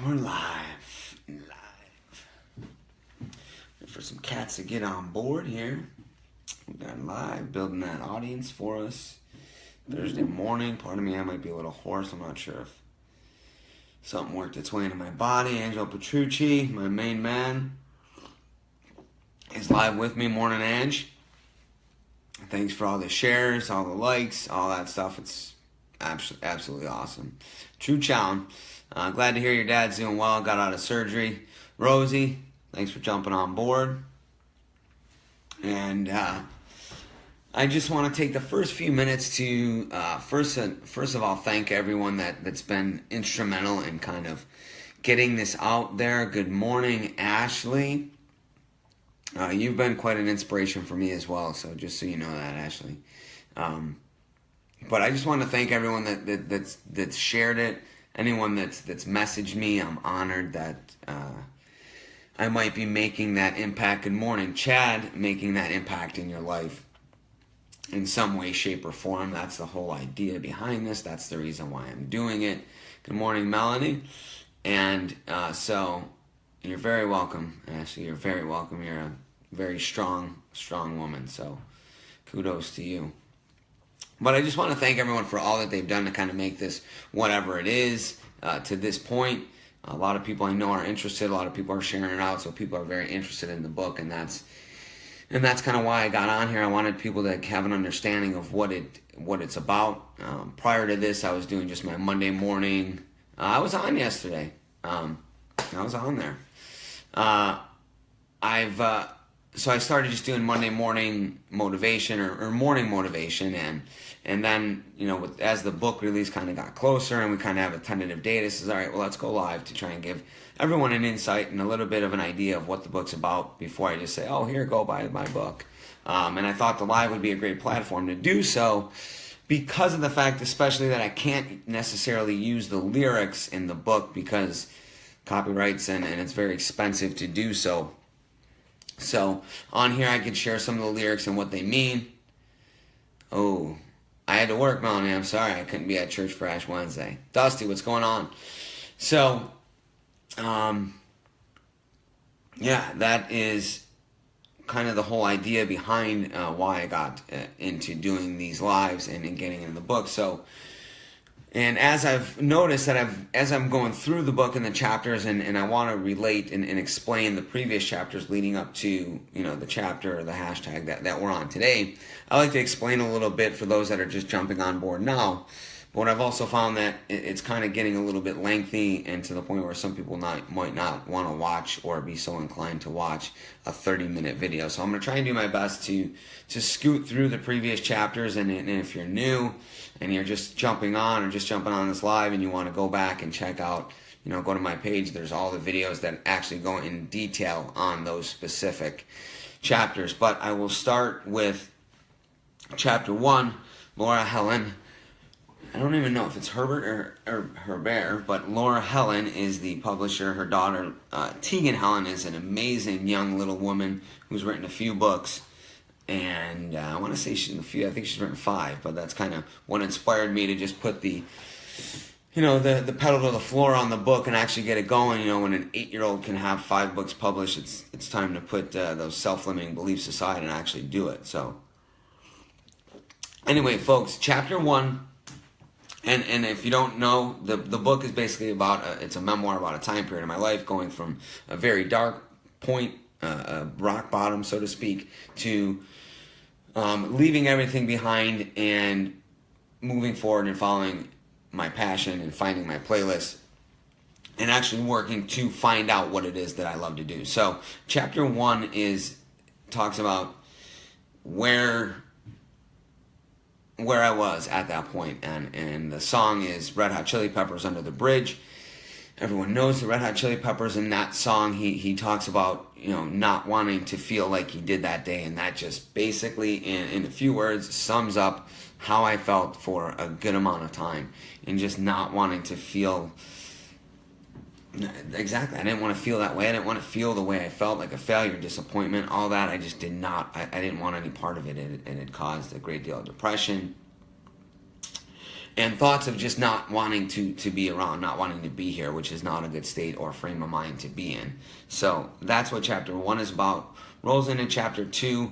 We're live. For some cats to get on board here. We got live, building that audience for us. Thursday morning. Pardon me, I might be a little hoarse. I'm not sure if something worked its way into my body. Angelo Petrucci, my main man, is live with me. Morning, Ange. Thanks for all the shares, all the likes, all that stuff. It's absolutely awesome. True Chown. Glad to hear your dad's doing well. Got out of surgery. Rosie, thanks for jumping on board. And I just want to take the first few minutes to first of all thank everyone that's been instrumental in kind of getting this out there. Good morning, Ashley. You've been quite an inspiration for me as well. So just so you know that, Ashley. But I just want to thank everyone that's shared it. Anyone that's messaged me, I'm honored that I might be making that impact. Good morning, Chad, making that impact in your life in some way, shape, or form. That's the whole idea behind this. That's the reason why I'm doing it. Good morning, Melanie. And so you're very welcome, Ashley. You're very welcome. You're a very strong woman. So kudos to you. But I just want to thank everyone for all that they've done to kind of make this whatever it is to this point. A lot of people I know are interested. A lot of people are sharing it out, so people are very interested in the book, and that's kind of why I got on here. I wanted people to have an understanding of what it's about. Prior to this, I was doing just my Monday morning. I was on yesterday. I was on there. So I started just doing Monday morning motivation or morning motivation, and then, you know, as the book release kind of got closer and we kind of have a tentative date, I says, all right, well, let's go live to try and give everyone an insight and a little bit of an idea of what the book's about before I just say, oh, here, go buy my book. And I thought the live would be a great platform to do so because of the fact, especially that I can't necessarily use the lyrics in the book because copyrights and it's very expensive to do so. So on here I could share some of the lyrics and what they mean. Oh, I had to work, Melanie. I'm sorry I couldn't be at church for Ash Wednesday. Dusty, what's going on? So, yeah, that is kind of the whole idea behind why I got into doing these lives and getting into the book. So, and as I've noticed that as I'm going through the book and the chapters and I want to relate and explain the previous chapters leading up to, you know, the chapter or the hashtag that we're on today, I like to explain a little bit for those that are just jumping on board now. But I've also found that it's kind of getting a little bit lengthy and to the point where some people might not want to watch or be so inclined to watch a 30-minute video. So I'm going to try and do my best to scoot through the previous chapters. And if you're new and you're just jumping on this live and you want to go back and check out, you know, go to my page. There's all the videos that actually go in detail on those specific chapters. But I will start with Chapter 1, Laura Helen. I don't even know if it's Herbert or Herbert, but Laura Helen is the publisher. Her daughter, Tegan Helen, is an amazing young little woman who's written a few books. And I want to say she's in a few. I think she's written 5, but that's kind of what inspired me to just put the pedal to the floor on the book and actually get it going. You know, when an 8-year-old can have 5 books published, it's time to put those self-limiting beliefs aside and actually do it. So, anyway, folks, Chapter 1. And if you don't know, the book is basically about, it's a memoir about a time period of my life going from a very dark point, rock bottom, so to speak, to leaving everything behind and moving forward and following my passion and finding my playlist and actually working to find out what it is that I love to do. So Chapter 1 talks about where I was at that point, and the song is Red Hot Chili Peppers, Under the Bridge. Everyone knows the Red Hot Chili Peppers. In that song, he talks about, you know, not wanting to feel like he did that day, and that just basically, in a few words, sums up how I felt for a good amount of time, and just not wanting to feel. Exactly, I didn't want to feel that way. I didn't want to feel the way I felt, like a failure, disappointment, all that. I just did not. I didn't want any part of it. It had caused a great deal of depression. and thoughts of just not wanting to be around, not wanting to be here, which is not a good state or frame of mind to be in. So that's what chapter 1 is about. Rolls into chapter 2.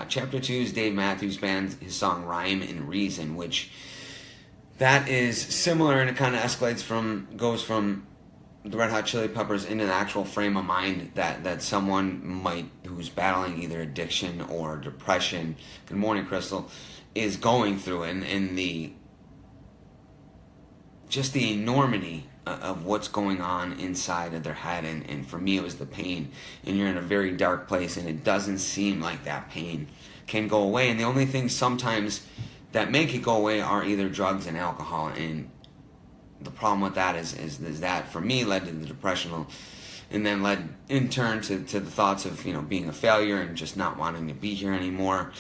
Chapter 2 is Dave Matthews Band, his song Rhyme and Reason, which that is similar, and it kind of goes from the Red Hot Chili Peppers into the actual frame of mind that someone who's battling either addiction or depression, good morning Crystal, is going through, and the enormity of what's going on inside of their head. And for me, it was the pain, and you're in a very dark place, and it doesn't seem like that pain can go away, and the only things sometimes that make it go away are either drugs and alcohol. And the problem with that is that for me led to the depression, and then led in turn to the thoughts of being a failure and just not wanting to be here anymore.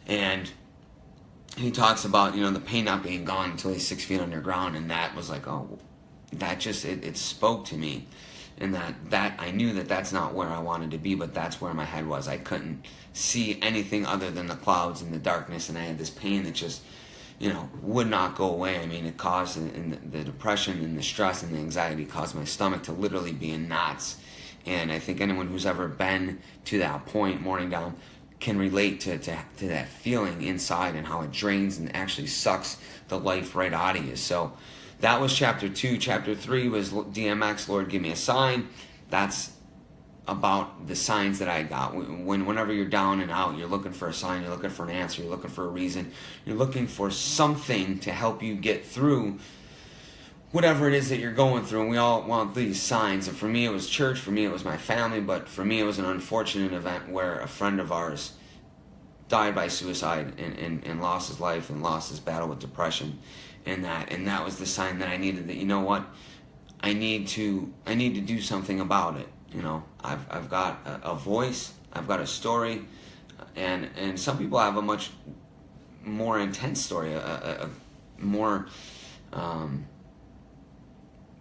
And he talks about the pain not being gone until he's 6 feet underground, and that was like, oh, that just it spoke to me, and that I knew that's not where I wanted to be, but that's where my head was. I couldn't see anything other than the clouds and the darkness, and I had this pain that just would not go away. I mean, it caused the depression and the stress and the anxiety caused my stomach to literally be in knots. And I think anyone who's ever been to that point, morning down, can relate to that feeling inside and how it drains and actually sucks the life right out of you. So that was chapter 2. Chapter 3 was DMX, Lord Give Me a Sign. That's about the signs that I got. Whenever you're down and out, you're looking for a sign, you're looking for an answer, you're looking for a reason, you're looking for something to help you get through whatever it is that you're going through. And we all want these signs. And for me, it was church. For me, it was my family. But for me, it was an unfortunate event where a friend of ours died by suicide and lost his life and lost his battle with depression. And that was the sign that I needed, that I need to do something about it. I've got a voice, I've got a story, and some people have a much more intense story, a more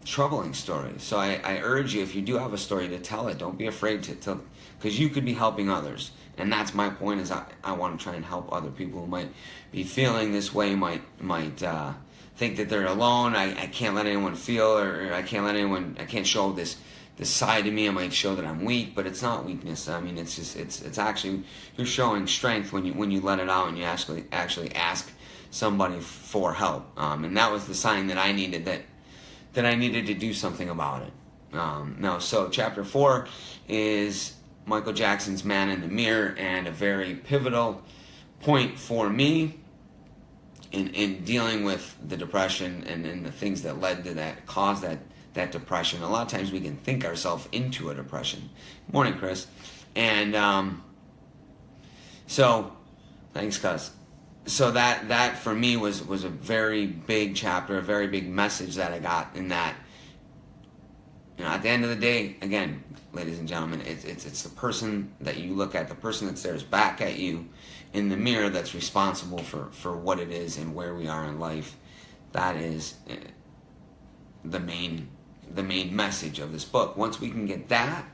troubling story. So I urge you, if you do have a story, to tell it. Don't be afraid to, because you could be helping others. And that's my point, is I want to try and help other people who might be feeling this way, might think that they're alone. I can't let anyone feel, or I can't show this side of me. I might show that I'm weak, but it's not weakness. I mean, it's actually, you're showing strength when you let it out and you actually ask somebody for help. And that was the sign that I needed, that I needed to do something about it. So chapter 4 is Michael Jackson's Man in the Mirror, and a very pivotal point for me in dealing with the depression and the things that led to that, caused that depression. A lot of times we can think ourselves into a depression. Morning, Chris. And so, thanks, cuz. So that for me was a very big chapter, a very big message that I got in that. At the end of the day, again, ladies and gentlemen, it's the person that you look at, the person that stares back at you in the mirror, that's responsible for what it is and where we are in life. That is the main message of this book. Once we can get that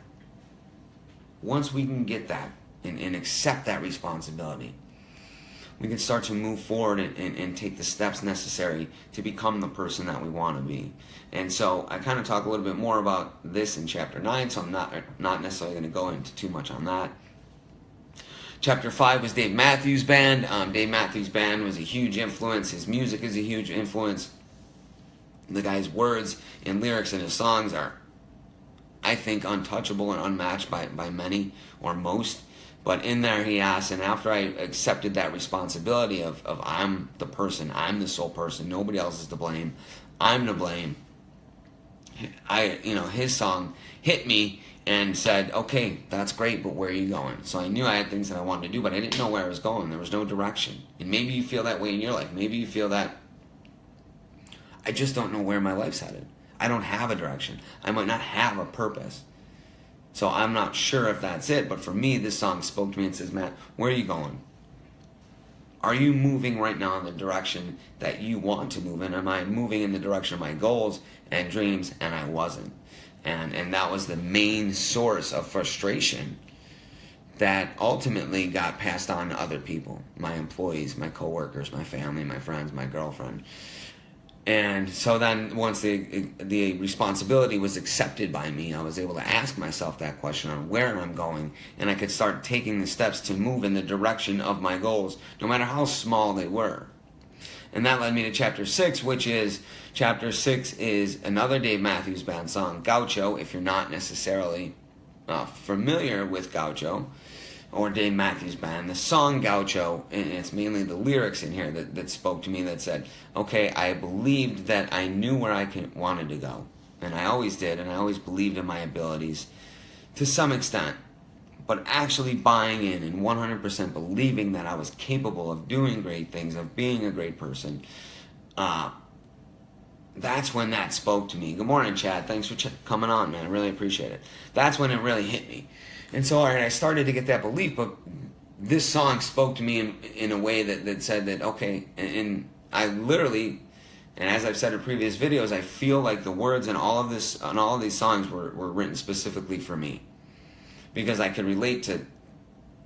and accept that responsibility, we can start to move forward and take the steps necessary to become the person that we want to be. And so I kind of talk a little bit more about this in chapter 9, so I'm not necessarily going to go into too much on that. Chapter 5 was Dave Matthews Band. Dave Matthews Band was a huge influence. His music is a huge influence. The guy's words and lyrics in his songs are, I think, untouchable and unmatched by many or most. But in there he asks, and after I accepted that responsibility of I'm the person, I'm the sole person, nobody else is to blame, I'm to blame, his song hit me and said, okay, that's great, but where are you going? So I knew I had things that I wanted to do, but I didn't know where I was going. There was no direction. And maybe you feel that way in your life. Maybe you feel that I just don't know where my life's headed. I don't have a direction. I might not have a purpose. So I'm not sure if that's it, but for me, this song spoke to me and says, Matt, where are you going? Are you moving right now in the direction that you want to move in? Am I moving in the direction of my goals and dreams? And I wasn't. And that was the main source of frustration that ultimately got passed on to other people, my employees, my coworkers, my family, my friends, my girlfriend. And so then once the responsibility was accepted by me, I was able to ask myself that question on where I'm going, and I could start taking the steps to move in the direction of my goals, no matter how small they were. And that led me to chapter 6, which is, chapter 6 is another Dave Matthews Band song, Gaucho. If you're not necessarily familiar with Gaucho or Dave Matthews Band, the song Gaucho, and it's mainly the lyrics in here that spoke to me, that said, okay, I believed that I knew where I wanted to go. And I always did, and I always believed in my abilities to some extent. But actually buying in and 100% believing that I was capable of doing great things, of being a great person, that's when that spoke to me. Good morning, Chad. Thanks for coming on, man. I really appreciate it. That's when it really hit me. And so, all right, I started to get that belief, but this song spoke to me in a way that said that, okay, and I literally, and as I've said in previous videos, I feel like the words in all of these songs were written specifically for me, because I could relate to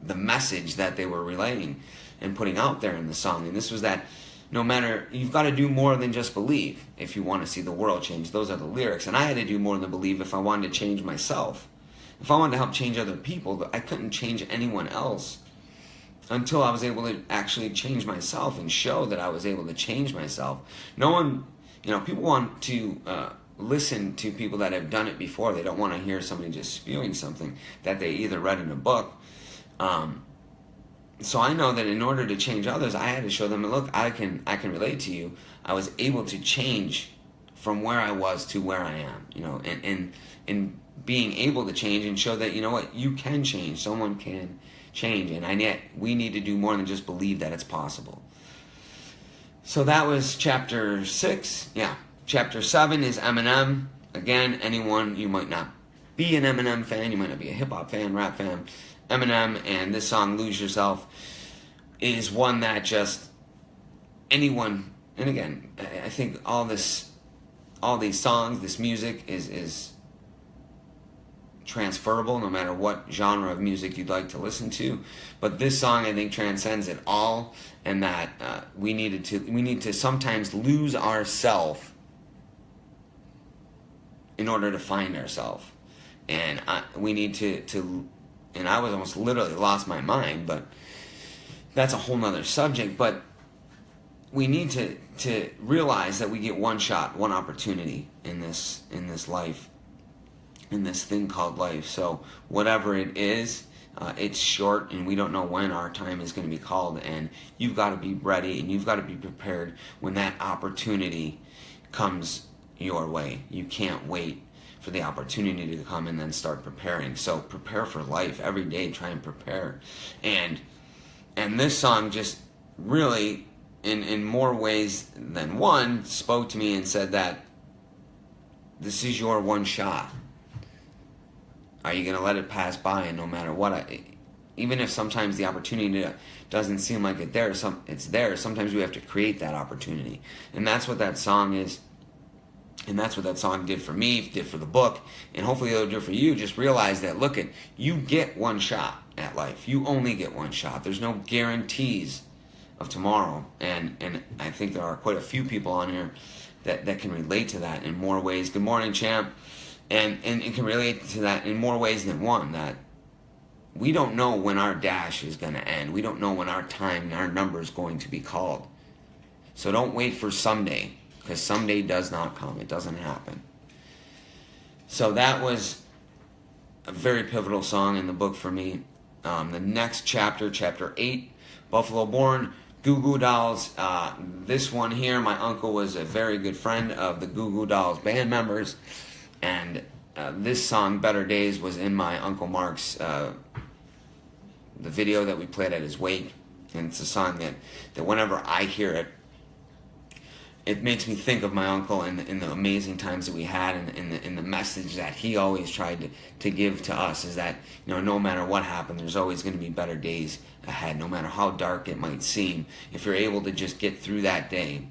the message that they were relaying and putting out there in the song. And this was that no matter, you've got to do more than just believe if you want to see the world change. Those are the lyrics. And I had to do more than believe if I wanted to change myself. If I wanted to help change other people, I couldn't change anyone else until I was able to actually change myself and show that I was able to change myself. No one, people want to listen to people that have done it before. They don't want to hear somebody just spewing something that they either read in a book. So I know that in order to change others, I had to show them, look, I can relate to you. I was able to change from where I was to where I am, and being able to change and show that, you can change. Someone can change, and yet we need to do more than just believe that it's possible. So that was chapter 6. Yeah. Chapter 7 is Eminem. Again, you might not be an Eminem fan, you might not be a hip-hop fan, rap fan. Eminem, and this song, Lose Yourself, is one that just anyone, and again, I think all these songs, this music is transferable no matter what genre of music you'd like to listen to. But this song, I think, transcends it all, and that we need to sometimes lose ourselves in order to find ourselves. And we need to, and I was almost literally lost my mind, but that's a whole nother subject. But we need to realize that we get one shot, one opportunity in this life, in this thing called life. So whatever it is, it's short, and we don't know when our time is going to be called, and you've got to be ready, and you've got to be prepared when that opportunity comes your way. You can't wait for the opportunity to come and then start preparing. So prepare for life every day. Try and prepare. And this song just really, in more ways than one, spoke to me and said that this is your one shot. Are you going to let it pass by? And no matter what, even if sometimes the opportunity doesn't seem like it's there. Sometimes we have to create that opportunity. And that's what that song is. And that's what that song did for me, did for the book, and hopefully it'll do for you. Just realize that, look, you get one shot at life. You only get one shot. There's no guarantees of tomorrow. And I think there are quite a few people on here that can relate to that in more ways. Good morning, champ. And it can relate to that in more ways than one, that we don't know when our dash is going to end. We don't know when our time and our number is going to be called. So don't wait for someday, because someday does not come. It doesn't happen. So that was a very pivotal song in the book for me. The next chapter, chapter 8, Buffalo Born, Goo Goo Dolls. This one here, my uncle was a very good friend of the Goo Goo Dolls band members. And this song, Better Days, was in my Uncle Mark's, the video that we played at his wake. And it's a song that whenever I hear it, it makes me think of my uncle and the amazing times that we had, and the message that he always tried to give to us is that, no matter what happened, there's always going to be better days ahead. No matter how dark it might seem, if you're able to just get through that day,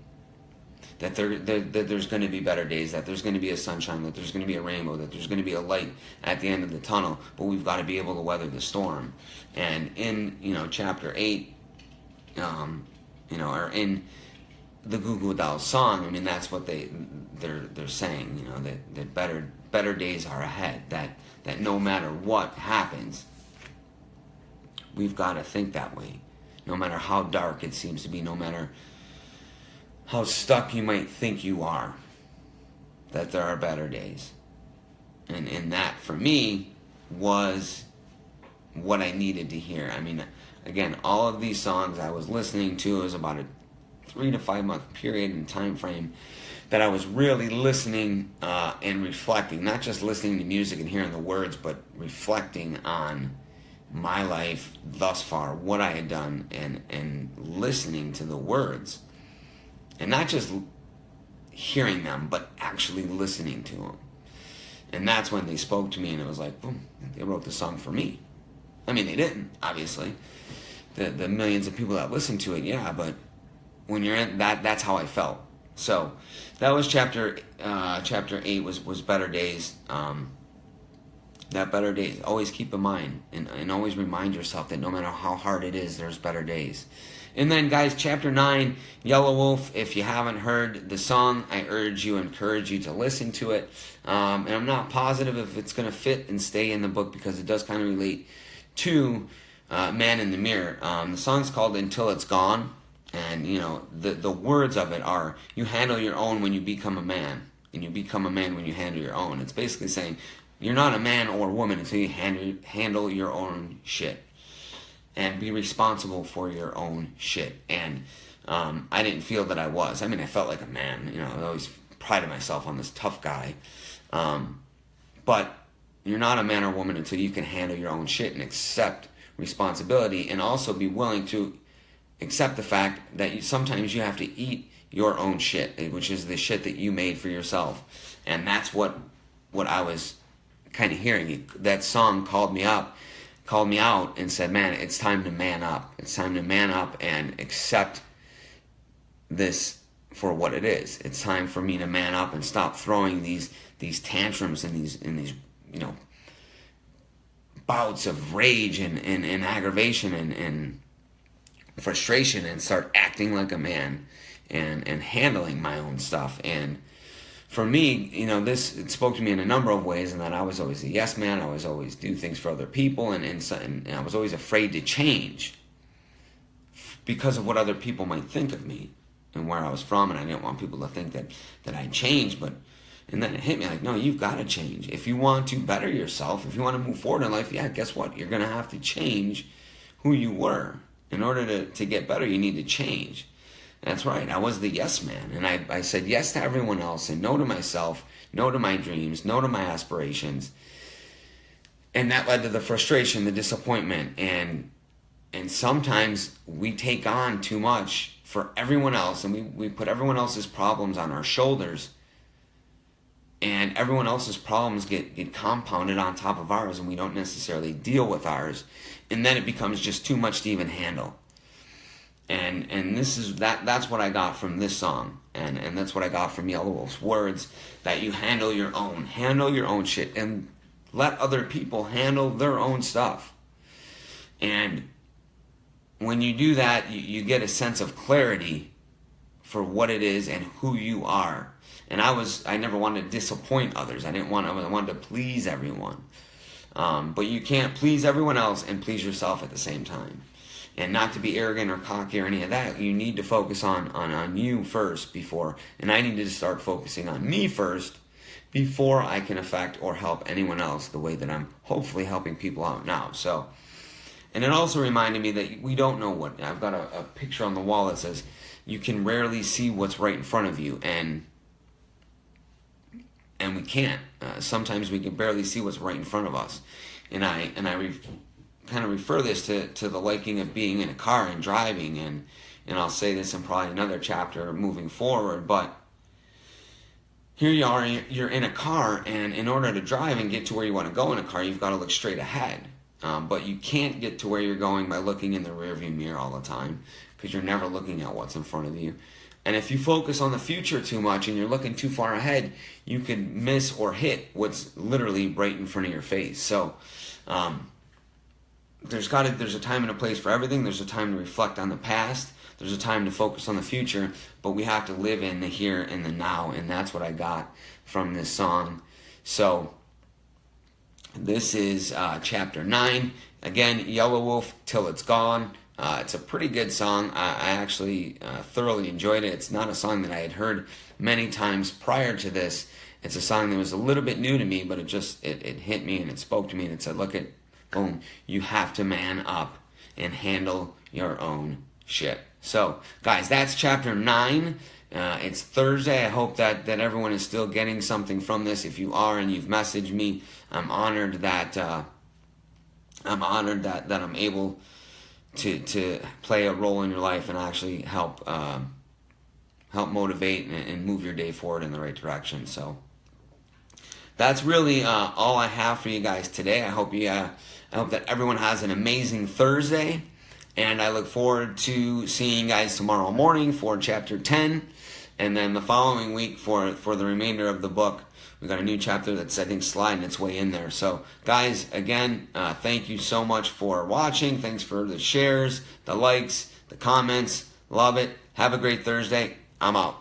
that there's going to be better days, that there's going to be a sunshine, that there's going to be a rainbow, that there's going to be a light at the end of the tunnel, but we've got to be able to weather the storm. And in, chapter 8, or in the Goo Goo Dolls song, I mean, that's what they're saying, you know, that better days are ahead, that no matter what happens, we've got to think that way. No matter how dark it seems to be, no matter how stuck you might think you are, that there are better days. And that, for me, was what I needed to hear. I mean, again, all of these songs I was listening to, it was about a 3 to 5 month period and time frame that I was really listening and reflecting, not just listening to music and hearing the words, but reflecting on my life thus far, what I had done, and listening to the words, and not just hearing them, but actually listening to them. And that's when they spoke to me, and it was like, boom, they wrote the song for me. I mean, they didn't, obviously. The millions of people that listened to it, yeah, but when you're in that, that's how I felt. So that was chapter 8 was Better Days. That better days, always keep in mind, and always remind yourself that no matter how hard it is, there's better days. And then, guys, chapter 9, Yellow Wolf, if you haven't heard the song, I encourage you to listen to it. And I'm not positive if it's going to fit and stay in the book, because it does kind of relate to Man in the Mirror. The song's called Until It's Gone, and, you know, the words of it are, you handle your own when you become a man, and you become a man when you handle your own. It's basically saying, you're not a man or woman until you handle your own shit and be responsible for your own shit. And I didn't feel that I was. I mean, I felt like a man. You know, I always prided myself on this tough guy. But you're not a man or woman until you can handle your own shit and accept responsibility, and also be willing to accept the fact that sometimes you have to eat your own shit, which is the shit that you made for yourself. And that's what I was kind of hearing. That song called me out and said, man, it's time to man up. It's time to man up and accept this for what it is. It's time for me to man up and stop throwing these tantrums and these you know, bouts of rage and aggravation and frustration, and start acting like a man and handling my own stuff. And for me, you know, it spoke to me in a number of ways, and that I was always a yes man. I was always do things for other people, and I was always afraid to change because of what other people might think of me and where I was from, and I didn't want people to think that I changed. And then it hit me like, no, you've got to change. If you want to better yourself, if you want to move forward in life, yeah, guess what? You're going to have to change who you were. In order to get better, you need to change. That's right. I was the yes man, and I said yes to everyone else and no to myself, no to my dreams, no to my aspirations. And that led to the frustration, the disappointment, and sometimes we take on too much for everyone else, and we put everyone else's problems on our shoulders, and everyone else's problems get compounded on top of ours, and we don't necessarily deal with ours, and then it becomes just too much to even handle. And this is that's what I got from this song, and that's what I got from Yellow Wolf's words, that you handle your own shit, and let other people handle their own stuff. And when you do that, you get a sense of clarity for what it is and who you are. And I never wanted to disappoint others. I wanted to please everyone. But you can't please everyone else and please yourself at the same time. And not to be arrogant or cocky or any of that. You need to focus on you first before. And I needed to start focusing on me first before I can affect or help anyone else the way that I'm hopefully helping people out now. So, and it also reminded me that we don't know what. I've got a picture on the wall that says, you can rarely see what's right in front of you. And we can't. Sometimes we can barely see what's right in front of us. And I kind of refer this to the liking of being in a car and driving, and I'll say this in probably another chapter moving forward, but here you are, you're in a car, and in order to drive and get to where you want to go in a car, you've got to look straight ahead. But you can't get to where you're going by looking in the rearview mirror all the time, because you're never looking at what's in front of you. And if you focus on the future too much and you're looking too far ahead, you could miss or hit what's literally right in front of your face. So there's a time and a place for everything. There's a time to reflect on the past. There's a time to focus on the future, but we have to live in the here and the now, and that's what I got from this song. So this is chapter 9. Again, Yellow Wolf, Till It's Gone. It's a pretty good song. I actually thoroughly enjoyed it. It's not a song that I had heard many times prior to this. It's a song that was a little bit new to me, but it hit me and it spoke to me and it said, look at, boom, you have to man up and handle your own shit. So, guys, that's chapter 9. It's Thursday. I hope that everyone is still getting something from this. If you are and you've messaged me, I'm honored that I'm able to play a role in your life and actually help motivate and move your day forward in the right direction. So that's really all I have for you guys today. I hope that everyone has an amazing Thursday, and I look forward to seeing you guys tomorrow morning for chapter 10, and then the following week for the remainder of the book. We got a new chapter that's, I think, sliding its way in there. So, guys, again, thank you so much for watching. Thanks for the shares, the likes, the comments. Love it. Have a great Thursday. I'm out.